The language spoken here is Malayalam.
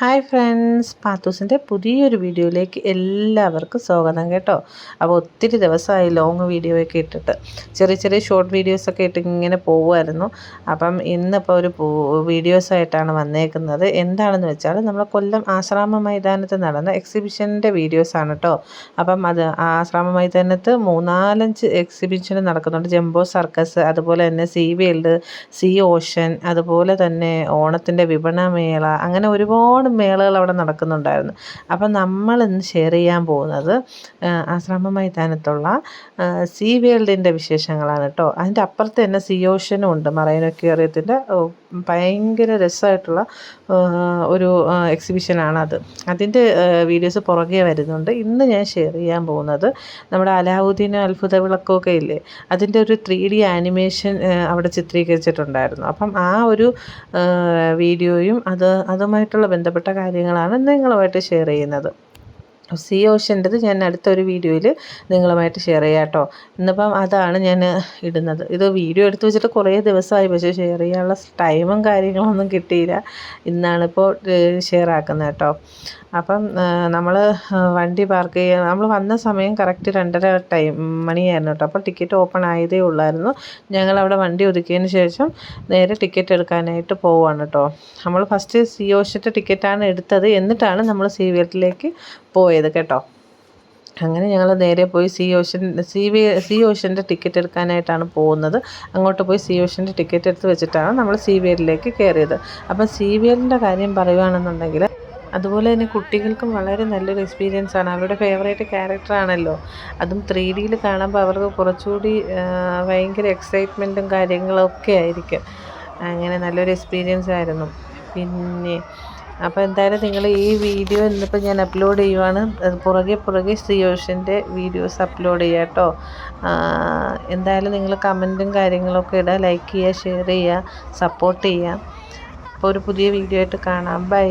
ഹായ് ഫ്രണ്ട്സ്, പാത്തൂസിൻ്റെ പുതിയൊരു വീഡിയോയിലേക്ക് എല്ലാവർക്കും സ്വാഗതം കേട്ടോ. അപ്പോൾ ഒത്തിരി ദിവസമായി ലോങ് വീഡിയോ ഒക്കെ ഇട്ടിട്ട് ചെറിയ ചെറിയ ഷോർട്ട് വീഡിയോസൊക്കെ ഇട്ട് ഇങ്ങനെ പോവുമായിരുന്നു. അപ്പം ഇന്നിപ്പോൾ ഒരു വീഡിയോസായിട്ടാണ് വന്നേക്കുന്നത്. എന്താണെന്ന് വെച്ചാൽ നമ്മളെ കൊല്ലം ആശ്രാമ മൈതാനത്ത് നടന്ന എക്സിബിഷൻ്റെ വീഡിയോസാണ് കേട്ടോ. അപ്പം അത് ആശ്രാമ മൈതാനത്ത് 3-4 എക്സിബിഷൻ നടക്കുന്നുണ്ട്. ജംബോ സർക്കസ്, അതുപോലെ തന്നെ സീ വേൾഡ്, സീ ഓഷൻ, അതുപോലെ തന്നെ ഓണത്തിൻ്റെ വിപണനമേള, അങ്ങനെ ഒരുപാട് മേളകൾ അവിടെ നടക്കുന്നുണ്ടായിരുന്നു. അപ്പം നമ്മൾ ഇന്ന് ഷെയർ ചെയ്യാൻ പോകുന്നത് ആശ്രാമ മൈതാനത്തുള്ള സീ വേൾഡിൻ്റെ വിശേഷങ്ങളാണ് കേട്ടോ. അതിൻ്റെ അപ്പുറത്ത് തന്നെ സീ ഓഷനും ഉണ്ട്, മറൈൻ അക്വേറിയത്തിൻ്റെ ഭയങ്കര രസമായിട്ടുള്ള ഒരു എക്സിബിഷനാണത്. അതിൻ്റെ വീഡിയോസ് പുറകെ വരുന്നുണ്ട്. ഇന്ന് ഞാൻ ഷെയർ ചെയ്യാൻ പോകുന്നത് നമ്മുടെ അലാവുദ്ദീൻ അത്ഭുത വിളക്കൊക്കെ ഇല്ലേ, അതിൻ്റെ ഒരു 3D ആനിമേഷൻ അവിടെ ചിത്രീകരിച്ചിട്ടുണ്ടായിരുന്നു. അപ്പം ആ ഒരു വീഡിയോയും അതുമായിട്ടുള്ള ബന്ധപ്പെട്ട കാര്യങ്ങളാണ് നിങ്ങളുമായിട്ട് ഷെയർ ചെയ്യുന്നത്. സീ ഓഷൻ്റെത് ഞാൻ അടുത്തൊരു വീഡിയോയിൽ നിങ്ങളുമായിട്ട് ഷെയർ ചെയ്യാം കേട്ടോ. ഇന്നിപ്പം അതാണ് ഞാൻ ഇടുന്നത്. ഇത് വീഡിയോ എടുത്ത് വെച്ചിട്ട് കുറേ ദിവസമായി, പക്ഷേ ഷെയർ ചെയ്യാനുള്ള ടൈമും കാര്യങ്ങളൊന്നും കിട്ടിയില്ല. ഇന്നാണിപ്പോൾ ഷെയർ ആക്കുന്നത് കേട്ടോ. അപ്പം നമ്മൾ വണ്ടി പാർക്ക് ചെയ്യാൻ നമ്മൾ വന്ന സമയം കറക്റ്റ് 2:30 മണിയായിരുന്നു കേട്ടോ. അപ്പോൾ ടിക്കറ്റ് ഓപ്പൺ ആയതേ ഉള്ളായിരുന്നു. ഞങ്ങളവിടെ വണ്ടി ഒതുക്കിയതിന് ശേഷം നേരെ ടിക്കറ്റ് എടുക്കാനായിട്ട് പോവുകയാണ് കേട്ടോ. നമ്മൾ ഫസ്റ്റ് സീ ഓഷൻ്റെ ടിക്കറ്റാണ് എടുത്തത്, എന്നിട്ടാണ് നമ്മൾ സീ വേൾഡിലേക്ക് പോയത് കേട്ടോ. അങ്ങനെ ഞങ്ങൾ നേരെ പോയി സീ ഓഷൻ്റെ ടിക്കറ്റ് എടുക്കാനായിട്ടാണ് പോകുന്നത്. അങ്ങോട്ട് പോയി സീ ഓഷൻ്റെ ടിക്കറ്റ് എടുത്ത് വെച്ചിട്ടാണ് നമ്മൾ സീ വേൾഡിലേക്ക് കയറിയത്. അപ്പം സീ വേൾഡിൻ്റെ കാര്യം പറയുകയാണെന്നുണ്ടെങ്കിൽ അതുപോലെ തന്നെ കുട്ടികൾക്കും വളരെ നല്ലൊരു എക്സ്പീരിയൻസ് ആണ്. അവരുടെ ഫേവറേറ്റ് ക്യാരക്ടറാണല്ലോ. അതും 3Dയിൽ കാണുമ്പോൾ അവർക്ക് കുറച്ചുകൂടി ഭയങ്കര എക്സൈറ്റ്മെൻറ്റും കാര്യങ്ങളൊക്കെ ആയിരിക്കും. അങ്ങനെ നല്ലൊരു എക്സ്പീരിയൻസ് ആയിരുന്നു. പിന്നെ അപ്പോൾ എന്തായാലും നിങ്ങൾ ഈ വീഡിയോ ഇന്നിപ്പോൾ ഞാൻ അപ്ലോഡ് ചെയ്യുവാണ്. പുറകെ സീ ഓഷൻ്റെ വീഡിയോസ് അപ്ലോഡ് ചെയ്യാം കേട്ടോ. എന്തായാലും നിങ്ങൾ കമൻറ്റും കാര്യങ്ങളൊക്കെ ഇടുക, ലൈക്ക് ചെയ്യുക, ഷെയർ ചെയ്യുക, സപ്പോർട്ട് ചെയ്യുക. അപ്പോൾ ഒരു പുതിയ വീഡിയോ ആയിട്ട് കാണാം. ബൈ.